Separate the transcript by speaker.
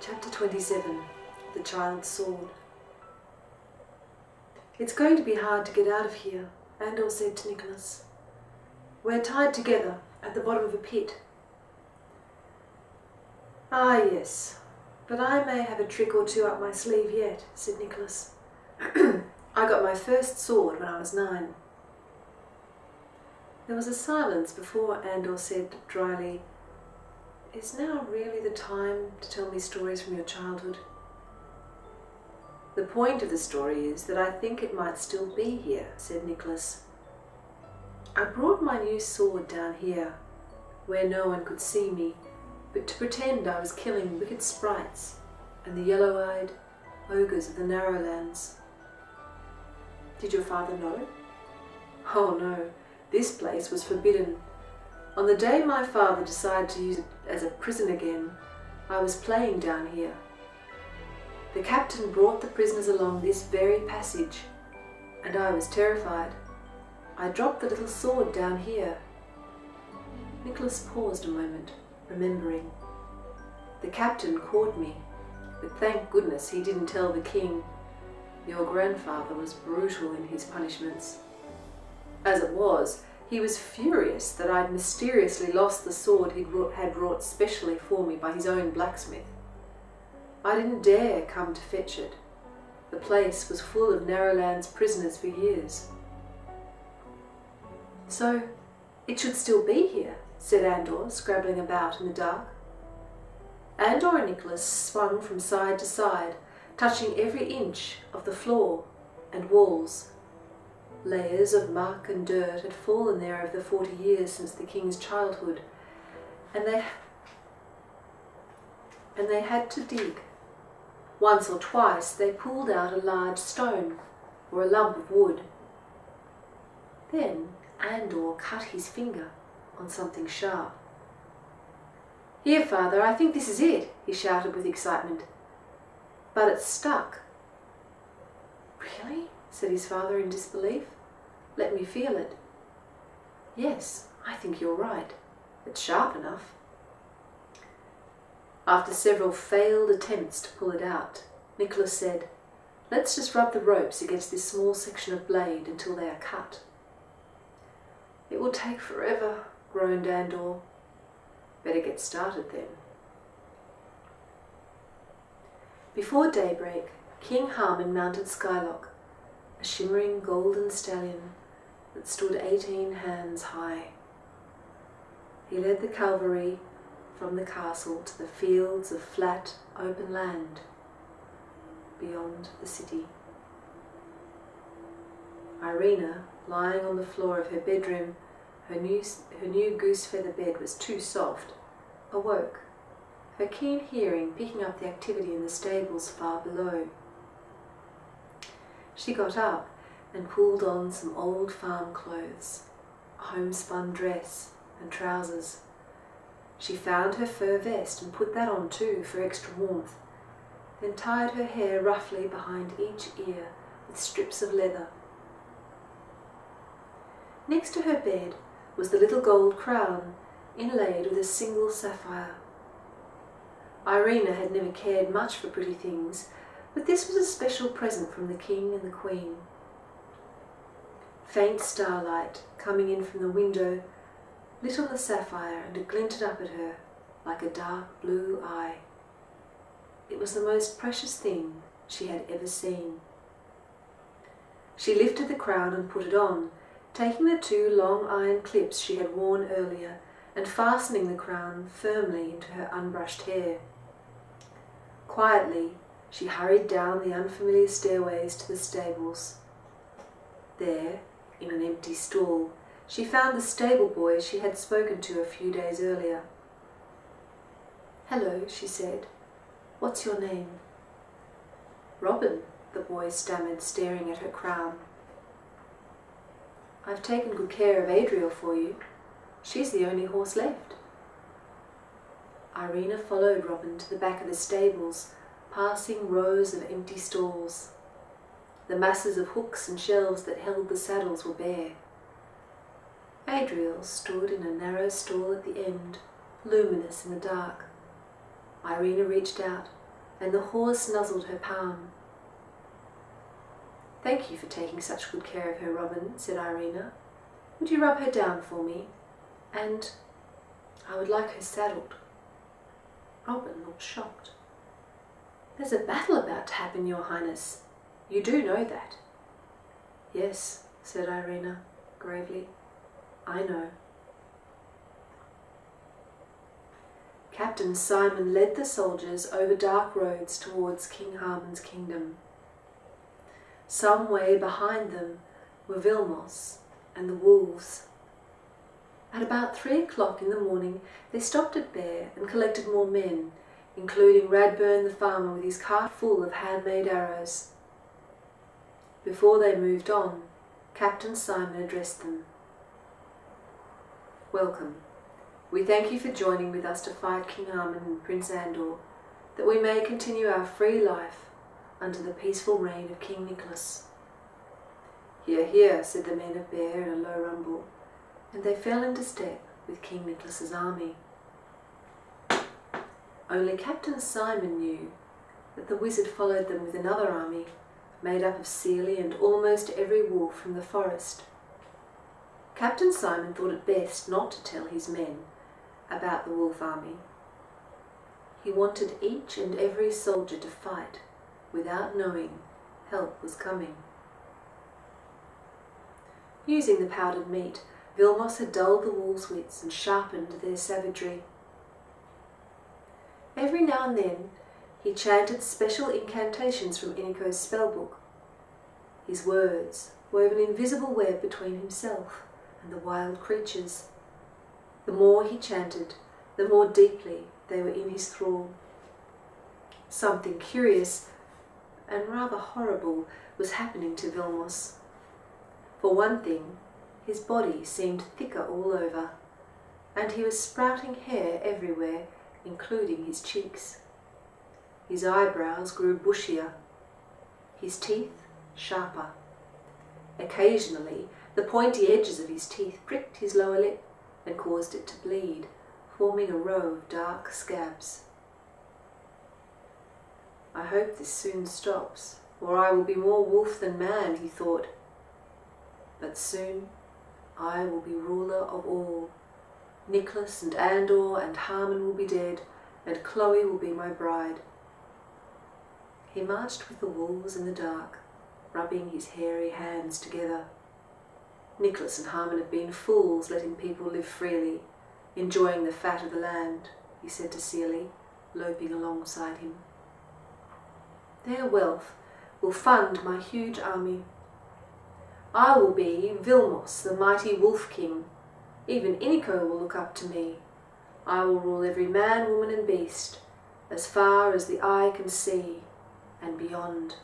Speaker 1: Chapter 27. The Child's Sword. "It's going to be hard to get out of here," Andor said to Nicholas. "We're tied together at the bottom of a pit." "Ah, yes, but I may have a trick or two up my sleeve yet," said Nicholas. "I got my first sword when I was 9. There was a silence before Andor said dryly, "Is now really the time to tell me stories from your childhood?" "The point of the story is that I think it might still be here," said Nicholas. "I brought my new sword down here, where no one could see me, but to pretend I was killing wicked sprites and the yellow-eyed ogres of the Narrowlands." "Did your father know?" "Oh no, this place was forbidden. On the day my father decided to use it as a prison again, I was playing down here. The captain brought the prisoners along this very passage, and I was terrified. I dropped the little sword down here." Nicholas paused a moment, remembering. "The captain caught me, but thank goodness he didn't tell the king. Your grandfather was brutal in his punishments. As it was, he was furious that I'd mysteriously lost the sword he had wrought specially for me by his own blacksmith. I didn't dare come to fetch it. The place was full of Narrowlands prisoners for years." "So, it should still be here," said Andor, scrabbling about in the dark. Andor and Nicholas swung from side to side, touching every inch of the floor and walls. Layers of muck and dirt had fallen there over the 40 years since the king's childhood, and they had to dig. Once or twice they pulled out a large stone or a lump of wood. Then Andor cut his finger on something sharp. "Here, Father, I think this is it," he shouted with excitement. "But it's stuck." "Really?" said his father in disbelief. "Let me feel it." "Yes, I think you're right. It's sharp enough." After several failed attempts to pull it out, Nicholas said, "Let's just rub the ropes against this small section of blade until they are cut." "It will take forever," groaned Andor. "Better get started then." Before daybreak, King Harmon mounted Skylock, a shimmering golden stallion that stood 18 hands high. He led the cavalry from the castle to the fields of flat, open land beyond the city. Irina, lying on the floor of her bedroom, her new goose feather bed was too soft, awoke, her keen hearing picking up the activity in the stables far below. She got up and pulled on some old farm clothes, a homespun dress and trousers. She found her fur vest and put that on too for extra warmth, then tied her hair roughly behind each ear with strips of leather. Next to her bed was the little gold crown inlaid with a single sapphire. Irina had never cared much for pretty things, but this was a special present from the king and the queen. Faint starlight, coming in from the window, lit on the sapphire and glinted up at her like a dark blue eye. It was the most precious thing she had ever seen. She lifted the crown and put it on, taking the 2 long iron clips she had worn earlier and fastening the crown firmly into her unbrushed hair. Quietly, she hurried down the unfamiliar stairways to the stables. There, in an empty stall, she found the stable boy she had spoken to a few days earlier. "Hello," she said. "What's your name?" "Robin," the boy stammered, staring at her crown. "I've taken good care of Adriel for you. She's the only horse left." Irina followed Robin to the back of the stables, passing rows of empty stalls. The masses of hooks and shelves that held the saddles were bare. Adriel stood in a narrow stall at the end, luminous in the dark. Irina reached out, and the horse nuzzled her palm. "Thank you for taking such good care of her, Robin," said Irena. "Would you rub her down for me? And I would like her saddled." Robin looked shocked. "There's a battle about to happen, Your Highness. You do know that?" "Yes," said Irena gravely. "I know." Captain Simon led the soldiers over dark roads towards King Harmon's kingdom. Some way behind them were Vilmos and the wolves. At about 3 o'clock in the morning they stopped at Bear and collected more men, including Radburn the farmer with his cart full of handmade arrows. Before they moved on, Captain Simon addressed them. "Welcome. We thank you for joining with us to fight King Harmon and Prince Andor, that we may continue our free life under the peaceful reign of King Nicholas." "Hear, hear," said the men of Bear in a low rumble, and they fell into step with King Nicholas's army. Only Captain Simon knew that the wizard followed them with another army, made up of Seelie and almost every wolf from the forest. Captain Simon thought it best not to tell his men about the wolf army. He wanted each and every soldier to fight without knowing help was coming. Using the powdered meat, Vilmos had dulled the wolves' wits and sharpened their savagery. Every now and then he chanted special incantations from Inico's spellbook. His words wove an invisible web between himself and the wild creatures. The more he chanted, the more deeply they were in his thrall. Something curious and rather horrible was happening to Vilmos. For one thing, his body seemed thicker all over, and he was sprouting hair everywhere, including his cheeks. His eyebrows grew bushier, his teeth sharper. Occasionally, the pointy edges of his teeth pricked his lower lip and caused it to bleed, forming a row of dark scabs. "I hope this soon stops, or I will be more wolf than man," he thought. "But soon I will be ruler of all. Nicholas and Andor and Harmon will be dead, and Chloe will be my bride." He marched with the wolves in the dark, rubbing his hairy hands together. "Nicholas and Harmon have been fools letting people live freely, enjoying the fat of the land," he said to Seelie, loping alongside him. "Their wealth will fund my huge army. I will be Vilmos, the mighty Wolf King. Even Inico will look up to me. I will rule every man, woman and beast, as far as the eye can see, and beyond."